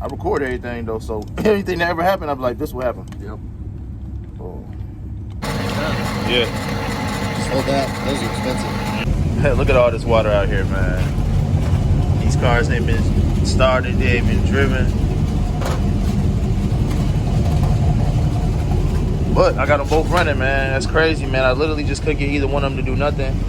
I record everything though, so anything that ever happened, I'll be like, this will happen. Yep. Oh. Yeah. Just hold that. Those are expensive. Hey, look at all this water out here, man. These cars ain't been started, they ain't been driven. But I got them both running, man. That's crazy, man. I literally just couldn't get either one of them to do nothing.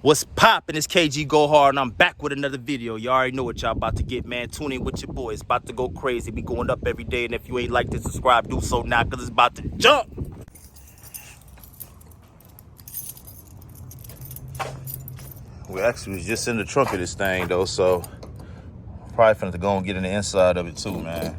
What's poppin'? It's KG Go Hard, and I'm back with another video. You already know what y'all about to get, man. Tune in with your boy. It's about to go crazy. We going up every day, and if you ain't like to subscribe, do so now, because it's about to jump. We actually was just in the trunk of this thing, though, so probably finna go and get in the inside of it, too, man.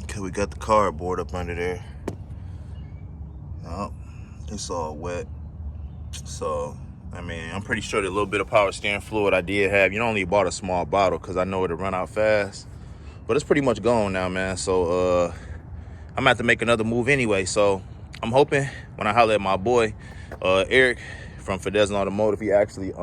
Okay, we got the cardboard up under there. Oh, it's all wet. So, I mean, I'm pretty sure the little bit of power steering fluid I did have, you only bought a small bottle because I know it'll run out fast. But it's pretty much gone now, man. So, I'm gonna have to make another move anyway. So, I'm hoping when I holler at my boy, Eric from Fidesz Automotive, he actually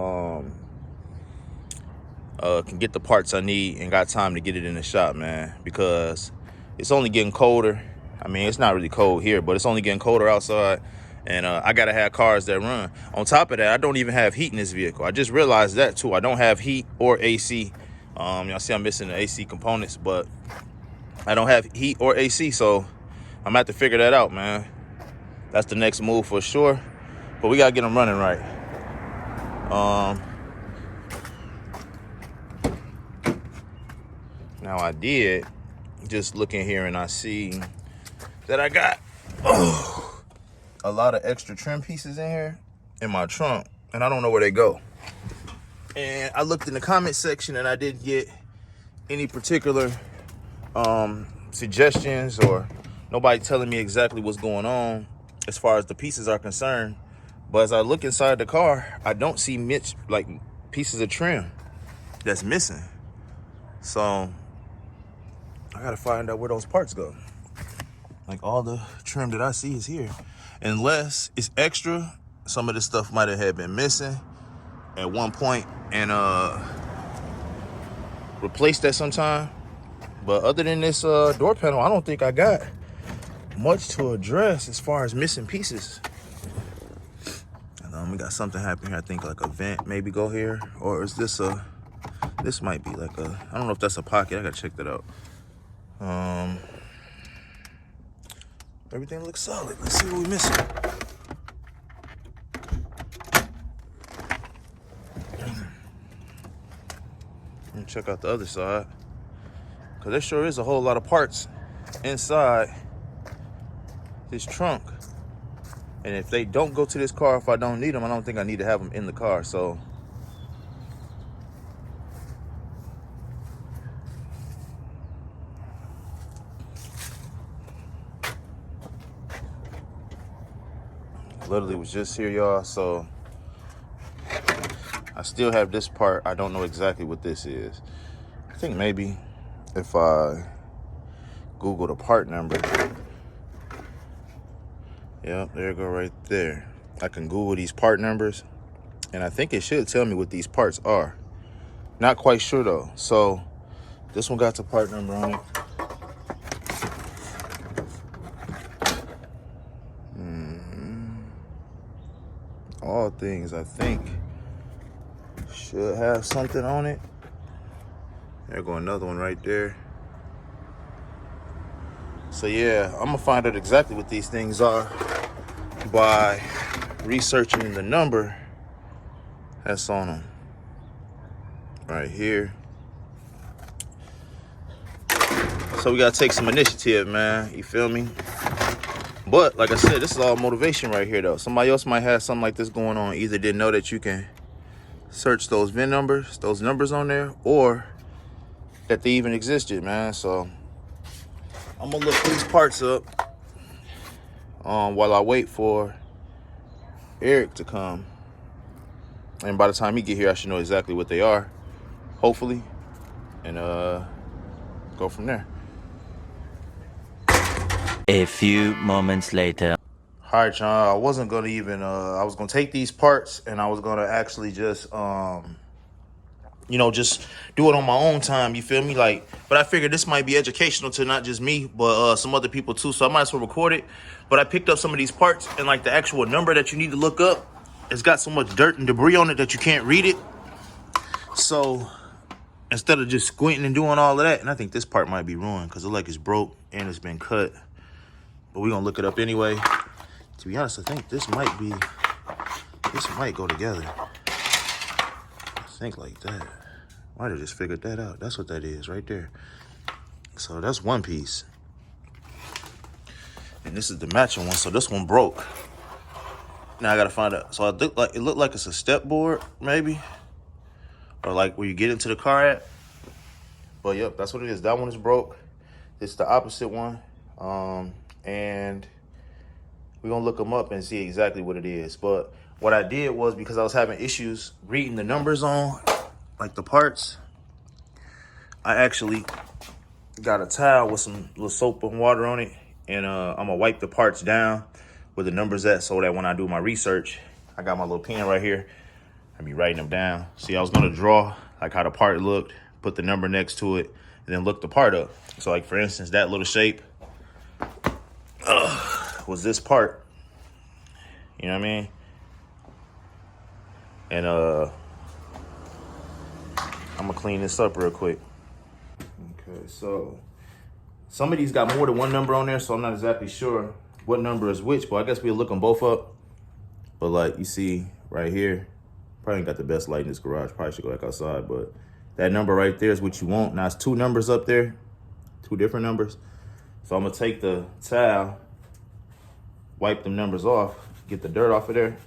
can get the parts I need and got time to get it in the shop, man. Because it's only getting colder. I mean, it's not really cold here, but it's only getting colder outside. And I gotta have cars that run. On top of that, I don't even have heat in this vehicle. I just realized that too. I don't have heat or AC. Y'all see I'm missing the AC components, but I don't have heat or AC, so I'm gonna have to figure that out, man. That's the next move for sure. But we gotta get them running right. Now I did just look in here and I see that I got a lot of extra trim pieces in here in my trunk, and I don't know where they go. And I looked in the comment section and I didn't get any particular suggestions or nobody telling me exactly what's going on as far as the pieces are concerned. But as I look inside the car, I don't see much like pieces of trim that's missing. So I gotta find out where those parts go. Like, all the trim that I see is here. Unless it's extra, some of this stuff might have been missing at one point and replaced that sometime. But other than this door panel, I don't think I got much to address as far as missing pieces. And we got something happening here. I think like a vent maybe go here, or is this this might be like a, I don't know if that's a pocket. I gotta check that out. Everything looks solid. Let's see what we missing. Let me check out the other side, because there sure is a whole lot of parts inside this trunk. And if they don't go to this car, if I don't need them, I don't think I need to have them in the car. So literally was just here, y'all. So I still have this part. I don't know exactly what this is. I think maybe if I Google the part number, yep, there you go right there. I can Google these part numbers And I think it should tell me what these parts are. Not quite sure though. So this one got the part number on it. All things, I think, should have something on it. There go another one right there. So yeah, I'm gonna find out exactly what these things are by researching the number that's on them right here. So we gotta take some initiative, man. You feel me? But like I said, this is all motivation right here though. Somebody else might have something like this going on. Either didn't know that you can search those VIN numbers, those numbers on there, or that they even existed, man. So I'm gonna look these parts up while I wait for Eric to come. And by the time he get here, I should know exactly what they are, hopefully, and go from there. A few moments later. All right, y'all. I wasn't gonna even. I was gonna take these parts and I was gonna actually just, just do it on my own time. You feel me? Like, but I figured this might be educational to not just me, but some other people too. So I might as well record it. But I picked up some of these parts and like the actual number that you need to look up, it's got so much dirt and debris on it that you can't read it. So instead of just squinting and doing all of that, and I think this part might be ruined because it like it's broke and it's been cut. But we're gonna look it up anyway. To be honest, I think this might go together. I think like that. Might have just figured that out. That's what that is right there. So that's one piece. And this is the matching one. So this one broke. Now I gotta find out. So it looked like it's a step board, maybe. Or like where you get into the car at. But yep, that's what it is. That one is broke. It's the opposite one. And we're gonna look them up and see exactly what it is. But what I did was, because I was having issues reading the numbers on like the parts, I actually got a towel with some little soap and water on it, and I'm gonna wipe the parts down where the numbers at, so that when I do my research, I got my little pen right here. I be writing them down. See, I was gonna draw like how the part looked, put the number next to it, and then look the part up. So like for instance, that little shape was this part. You know what I mean? And I'm gonna clean this up real quick. Okay, so some of these got more than one number on there, so I'm not exactly sure what number is which, but I guess we'll look them both up. But like you see right here, probably ain't got the best light in this garage. Probably should go back outside, but that number right there is what you want. Now it's two numbers up there, two different numbers. So I'm gonna take the towel, wipe them numbers off, get the dirt off of there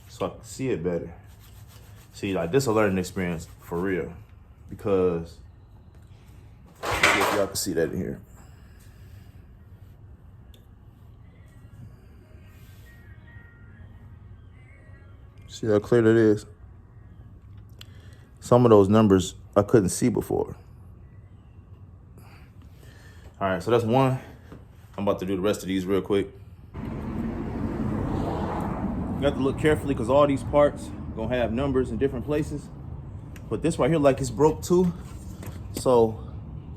so I can see it better. See, like this is a learning experience for real, because let's see if y'all can see that in here. See how clear that is? Some of those numbers I couldn't see before. All right, so that's one. I'm about to do the rest of these real quick. You have to look carefully because all these parts gonna have numbers in different places. But this right here, like it's broke too. So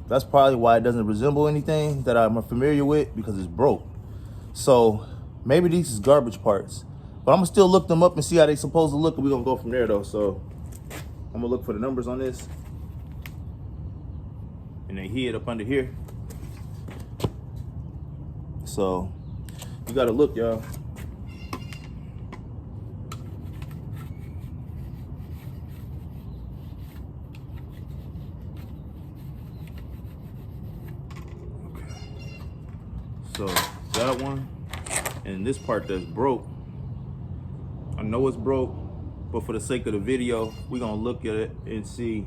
that's probably why it doesn't resemble anything that I'm familiar with, because it's broke. So maybe these is garbage parts. But I'm gonna still look them up and see how they supposed to look, and we're gonna go from there though. So I'm gonna look for the numbers on this. And they hid up under here. So you gotta look, y'all. Okay. So that one and this part that's broke. I know it's broke, but for the sake of the video, we're gonna look at it and see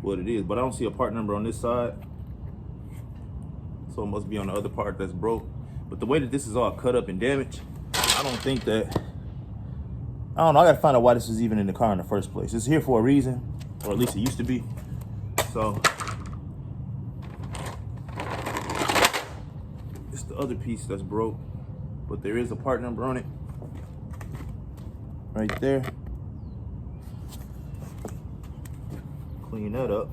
what it is. But I don't see a part number on this side. So it must be on the other part that's broke. But the way that this is all cut up and damaged, I don't think that, I don't know, I gotta find out why this was even in the car in the first place. It's here for a reason, or at least it used to be. So, it's the other piece that's broke. but there is a part number on it right there. Clean that up.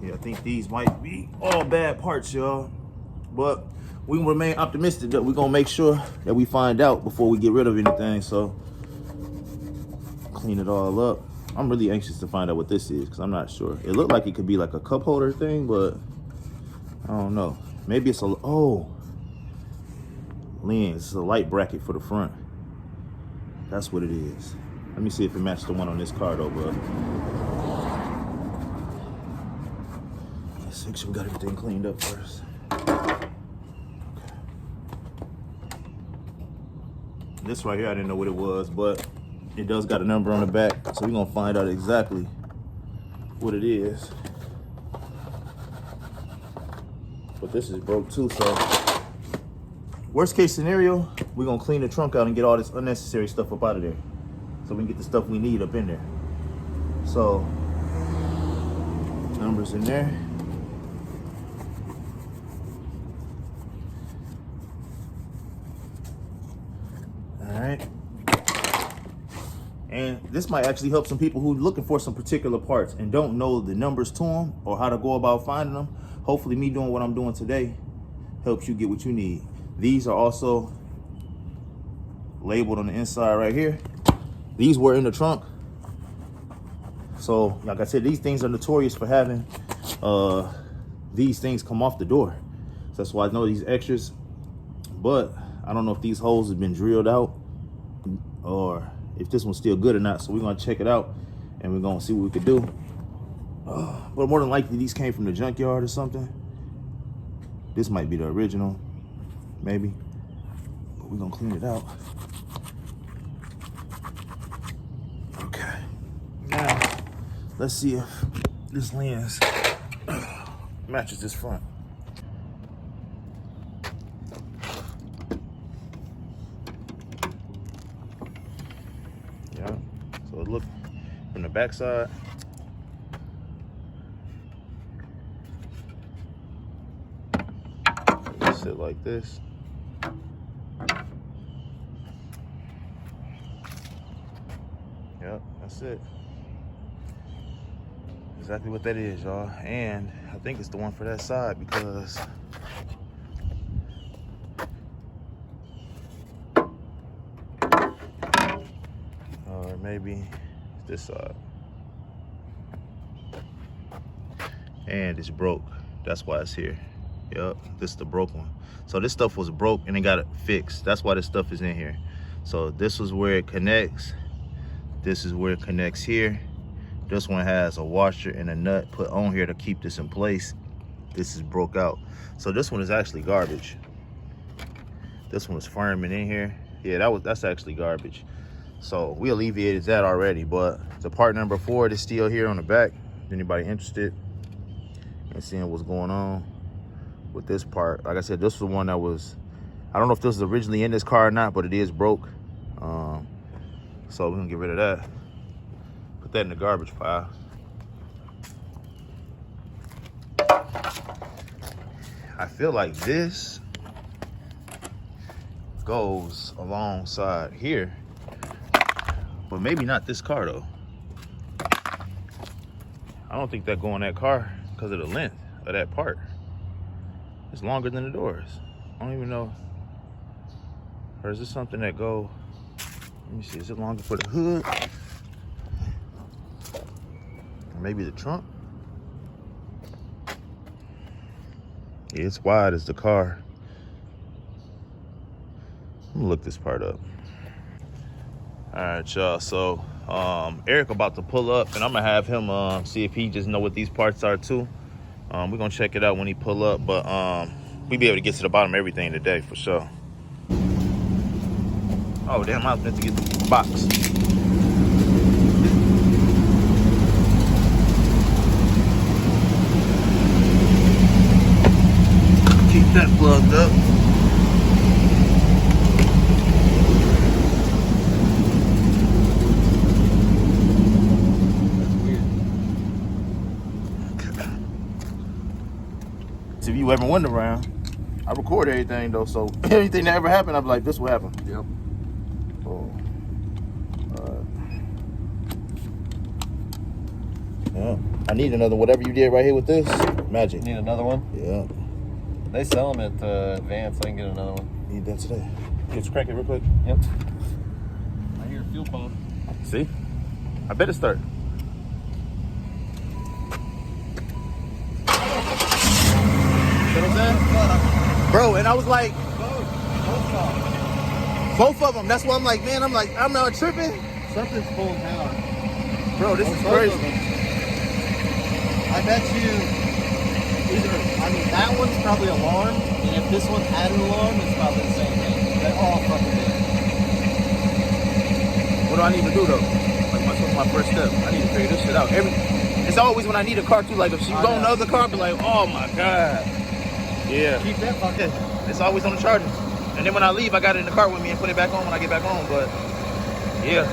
Yeah, I think these might be all bad parts, y'all. But we remain optimistic that we're gonna make sure that we find out before we get rid of anything. So clean it all up. I'm really anxious to find out what this is because I'm not sure. It looked like it could be like a cup holder thing, but I don't know. Maybe it's a, oh, lens. It's a light bracket for the front. That's what it is. Let me see if it matched the one on this car though, bro. Let's make sure we got everything cleaned up first. This right here, I didn't know what it was, but it does got a number on the back, so we're gonna find out exactly what it is. But this is broke too, so worst case scenario, we're gonna clean the trunk out and get all this unnecessary stuff up out of there, so we can get the stuff we need up in there. So numbers in there. All right. And this might actually help some people who are looking for some particular parts and don't know the numbers to them or how to go about finding them. Hopefully me doing what I'm doing today helps you get what you need. These are also labeled on the inside right here. These were in the trunk. So like I said, these things are notorious for having these things come off the door. So that's why I know these extras, but I don't know if these holes have been drilled out or if this one's still good or not. So we're gonna check it out and we're gonna see what we could do. But more than likely these came from the junkyard or something. This might be the original, maybe. But we're gonna clean it out. Okay. Now, let's see if this lens matches this front. Yeah, so look from the back side. Sit like this. Yep, that's it. Exactly what that is, y'all. And I think it's the one for that side because or maybe this side. And it's broke. That's why it's here. Yep, this is the broke one. So this stuff was broke and it got it fixed. That's why this stuff is in here. So this is where it connects. This is where it connects here. This one has a washer and a nut put on here to keep this in place. This is broke out. So this one is actually garbage. This one was fireman in here. Yeah, that's actually garbage. So we alleviated that already, but the part number 4 is still here on the back. Anybody interested in seeing what's going on with this part? Like I said, this was the one that was, I don't know if this was originally in this car or not, but it is broke. So we're gonna get rid of that. Put that in the garbage pile. I feel like this goes alongside here, but maybe not this car though. I don't think that go in that car because of the length of that part. It's longer than the doors. I don't even know. Or is this something that go, let me see, is it longer for the hood? Or maybe the trunk? Yeah, it's wide as the car. I'm gonna look this part up. All right, y'all, so Eric about to pull up and I'm gonna have him see if he just know what these parts are too. We're gonna check it out when he pull up, but we'll be able to get to the bottom of everything today for sure. Oh damn, I was meant to get the box. Keep that plugged up. you ever went around. I record everything though, so anything that ever happened, I'd be like, this will happen. Yep. Oh. Yeah. I need another, whatever you did right here with this, magic. Need another one? Yeah. They sell them at Advance. I can get another one. Need that today. Let's crank it real quick. Yep. I hear a fuel pump. See? I better start. You know what I'm saying? Bro, and I was like, both of them. That's why I'm like, man, I'm not tripping. Something's pulling power. Bro, this is Both crazy. of them. I bet you that one's probably alarmed, and if this one had an alarm, it's probably the same thing. They all fucking did. What do I need to do though? Like my first step. I need to figure this shit out. It's always when I need a car too, like if she's going the other car, I'll be like, oh my God. Yeah. Keep that fucking. It's always on the charger. And then when I leave, I got it in the car with me and put it back on when I get back home. But yeah.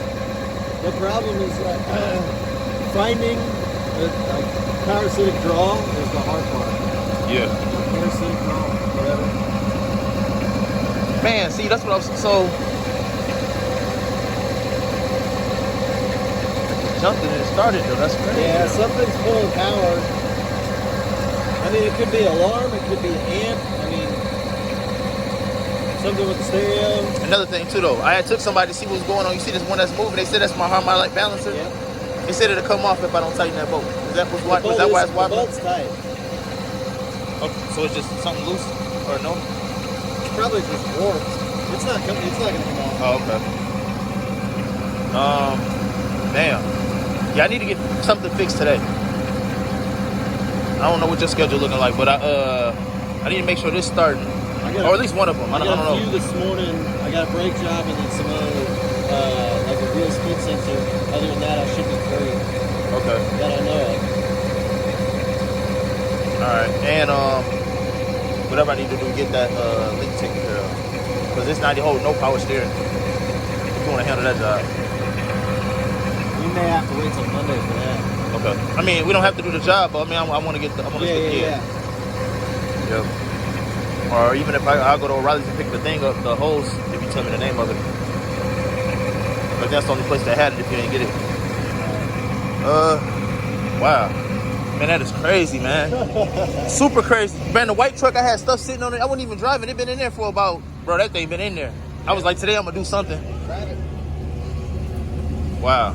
The problem is finding a parasitic draw is the hard part. Yeah. Parasitic draw, whatever. Man, see, that's what I was so. Jumped and it started though. That's crazy. Yeah, something's pulling power. I mean, it could be alarm, it could be amp. I mean, something with the stereo. Another thing too though, I had took somebody to see what was going on. You see this one that's moving? They said that's my harmonic balancer. Yeah. They said it'll come off if I don't tighten that bolt. Is that what's why? The Was that why it's the wobbling? bolt's tight. Okay, so it's just something loose or no? It's probably just warped. It's not gonna come off. Oh, okay. Damn. Yeah, I need to get something fixed today. I don't know what your schedule looking like, but I need to make sure this starting, or at least one of them. I don't know. I got a few this morning. I got a brake job and then some other, like a real speed sensor. Other than that, I should be free. Okay. That I know of. All right, and whatever I need to do to get that leak taken care of, because this 90 hold no power steering. If you want to handle that job. We may have to wait till Monday for that. Okay. I mean, we don't have to do the job, but I mean, I want to get the. Yeah. Yep. Or even if I'll go to O'Reilly's and pick the thing up, the hose, if you tell me the name of it. But that's the only place that had it if you didn't get it. Wow. Man, that is crazy, man. Super crazy. Man, the white truck, I had stuff sitting on it. I wasn't even driving. It been in there for about, bro, that thing been in there. I was like, today I'm going to do something. Wow.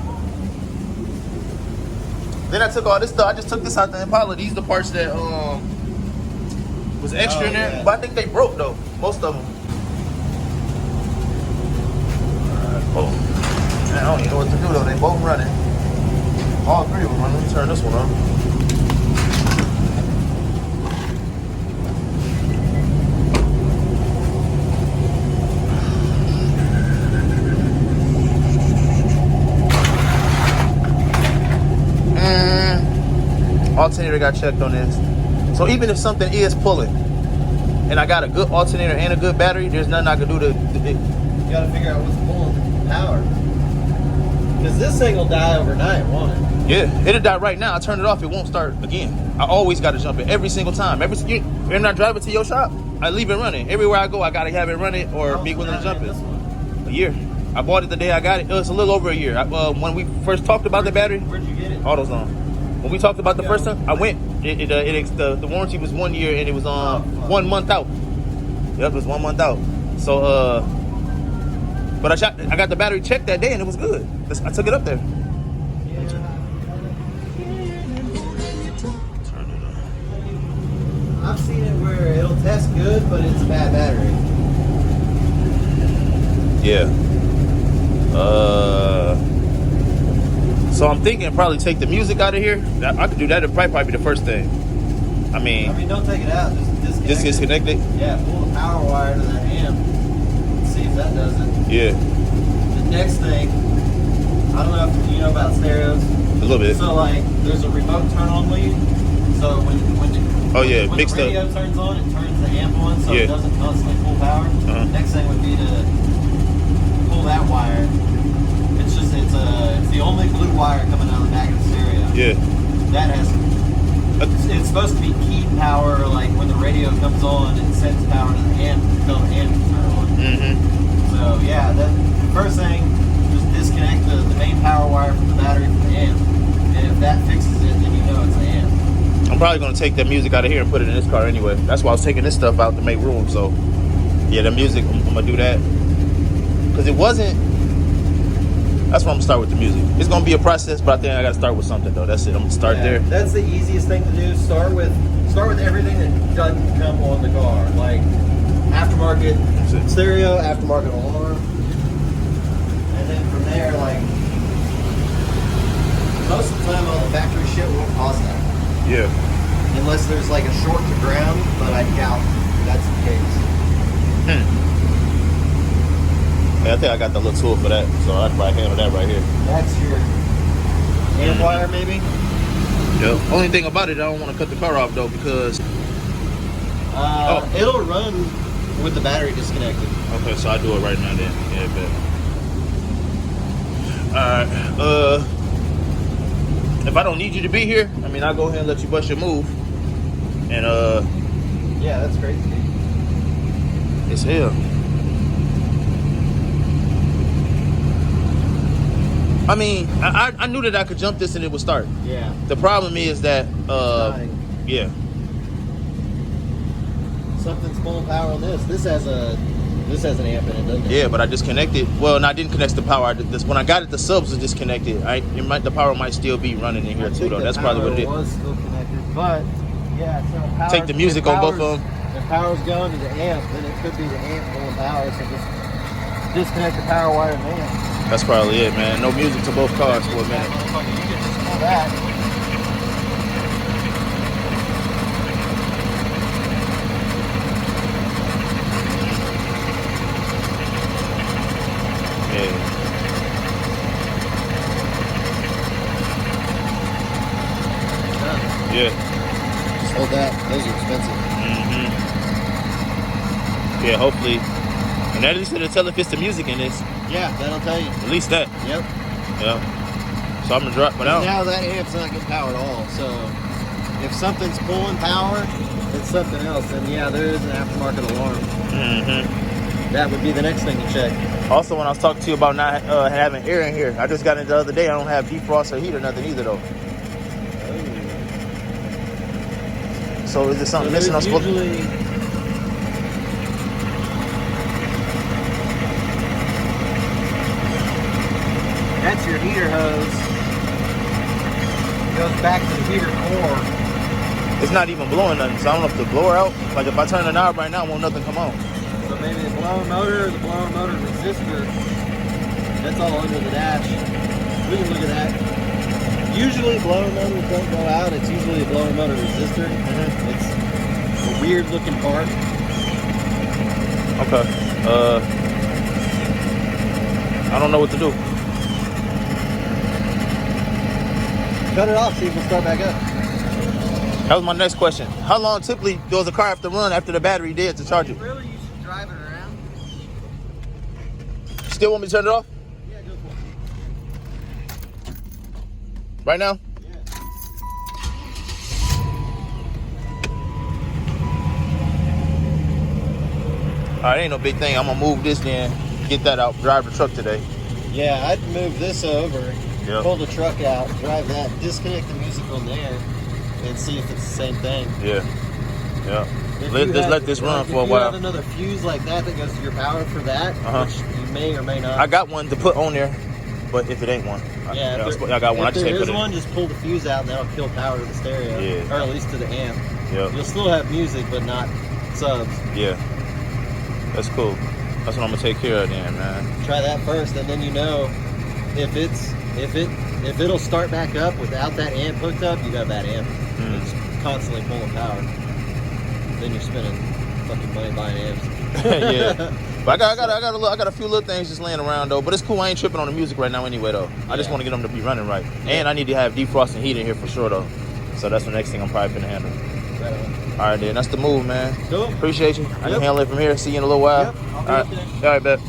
Then I took all this stuff. I just took this out the Impala. These are the parts that was extra in there. Yeah. But I think they broke, though. Most of them. Oh. Man, I don't even know what to do, though. They both running. All three of them running. Let me turn this one on. Alternator got checked on this. So even if something is pulling and I got a good alternator and a good battery, there's nothing I can do to You gotta figure out what's pulling power. Because this thing will die overnight, won't it? yeah, it'll die right now. I turn it off, it won't start again. I always gotta jump it every single time. You're not driving to your shop, I leave it running. Everywhere I go, I gotta have it running or be willing to jump it. A year. I bought it the day I got it. It's a little over a year. When we first talked about the battery, Where'd you get it? AutoZone. When we talked about the first time, I went. The warranty was 1 year and it was 1 month out. Yep, it was 1 month out. So but I got the battery checked that day and it was good. I took it up there. I've seen it where it'll test good, but it's a bad battery. Yeah. So I'm thinking probably take the music out of here. I could do that. It'd probably be the first thing. I mean, don't take it out. Just disconnect disconnect it. Yeah, pull the power wire to that amp. See if that does it. Yeah, The next thing, I don't know if you know about stereos. a little bit. So like, there's a remote turn on lead. So when Oh yeah, when mixed the radio up. turns on, it turns the amp on, so Yeah. it doesn't constantly pull power. Next thing would be to pull that wire. It's the only blue wire coming out of the back of the stereo. Yeah. That has to It's supposed to be key power, like when the radio comes on, it sends power to the amp until the amp can turn on. Mm-hmm. So yeah, the first thing, just disconnect the main power wire from the battery from the amp, and if that fixes it, then you know it's the amp. I'm probably gonna take that music out of here and put it in this car anyway. That's why I was taking this stuff out to make room. So yeah, the music, I'm gonna do that because it wasn't. That's why I'm gonna start with the music. It's gonna be a process, but I think I gotta start with something though. That's it. I'm gonna start there. That's the easiest thing to do. Start with everything that doesn't come on the car, like aftermarket stereo, aftermarket alarm, and then from there, like most of the time, all the factory shit won't cause that. Yeah. Unless there's like a short to ground, but I doubt that's the case. Yeah, I think I got the little tool for that, so I can probably handle that right here. That's your amp wire, maybe? Yep. Only thing about it, I don't want to cut the car off though because it'll run with the battery disconnected. okay, so I do it right now then. Yeah, bet. All right. If I don't need you to be here, I mean, I'll go ahead and let you bust your move. And yeah, that's great. it's hell. I mean, I knew that I could jump this and it would start. Yeah. The problem is that, yeah. Something's pulling power on this. This has an amp in it, doesn't it? Yeah, but I disconnected. Well, no, I didn't connect the power. When I got it, the subs was disconnected. The power might still be running in here too, though. That's probably what it is. Was still connected, but yeah. So take the music on both of them. If power's going to the amp, then it could be the amp pulling power. So just disconnect the power wire and the amp. That's probably it, man. No music to both cars for a minute. You can just pull that. Yeah. Just hold that. Those are expensive. Mm-hmm. Yeah, hopefully. And at least it'll tell if it's the music in this. Yeah, that'll tell you. At least that. Yep. Yeah. So I'm gonna drop it out. Now that amp's not getting power at all. So if something's pulling power, it's something else. And yeah, there is an aftermarket alarm. Mm-hmm. That would be the next thing to check. Also, when I was talking to you about not having air in here, I just got it the other day. I don't have defrost or heat or nothing either, though. So is there something missing? I'm supposed to... That's your heater hose. It goes back to the heater core. It's not even blowing nothing, so I don't know if the blower out. Like if I turn the knob right now, won't nothing come on. So maybe the blower motor or the blower motor resistor. That's all under the dash. We can look at that. Usually blower motors don't go out. It's usually a blower motor resistor. Mm-hmm. It's a weird looking part. Okay. I don't know what to do. Cut it off, see if it'll start back up. That was my next question. How long typically does a car have to run after the battery dead to charge it? Really, you should drive it around. Still want me to turn it off? Yeah, go for it. Right now? Yeah. Alright, ain't no big thing. I'm gonna move this then, get that out, drive the truck today. Yeah, I'd move this over, Yep. pull the truck out, drive that, disconnect the music on there, and see if it's the same thing. Yeah. Yeah. If Let you this run if for a you while. have another fuse like that goes to your power for that, which you may or may not. I got one to put on there, but if it ain't one, I got one. I just if can't there put is it. one, just pull the fuse out and that'll kill power to the stereo, Yeah. or at least to the amp. Yeah. You'll still have music, but not subs. Yeah. That's cool. That's what I'm gonna take care of then, man. Try that first, and then you know if it'll start back up without that amp hooked up. You got a bad amp. It's constantly pulling power. Then you're spending fucking money buying amps. Yeah. But I got a few little things just laying around though. But it's cool. I ain't tripping on the music right now anyway though. I just want to get them to be running right. Yeah. And I need to have defrost and heat in here for sure though. So that's the next thing I'm probably gonna handle. Right on. All right, then. That's the move, man. Cool. Appreciate you. I can handle it from here. See you in a little while. Yep. All right. All right, bet.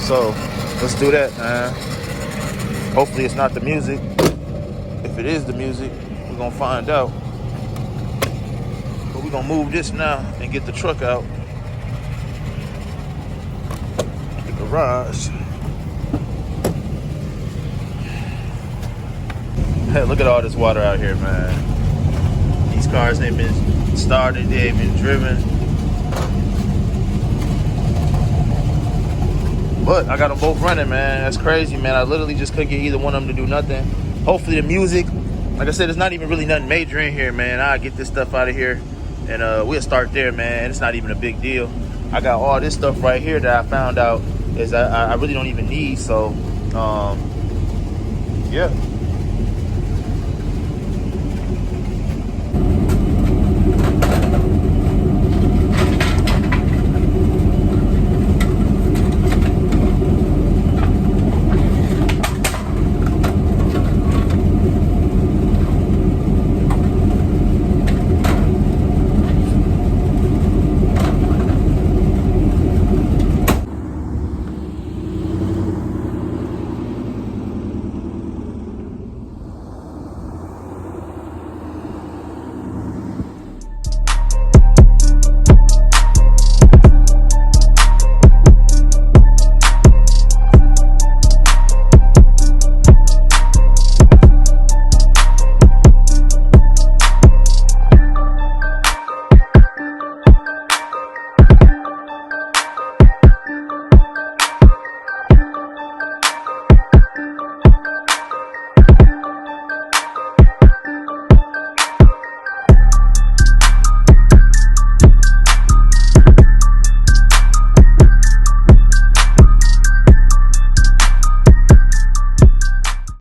So let's do that, man. Hopefully it's not the music. If If it is the music, we're gonna find out. But we're gonna move this now and get the truck out. The garage. Hey, look at all this water out here, man. These cars ain't been started, they ain't been driven. But I got them both running, man. That's crazy, man. I literally just couldn't get either one of them to do nothing. Hopefully the music, like I said, there's not even really nothing major in here, man. I'll get this stuff out of here and we'll start there, man. It's not even a big deal. I got all this stuff right here that I found out is I really don't even need. So, yeah.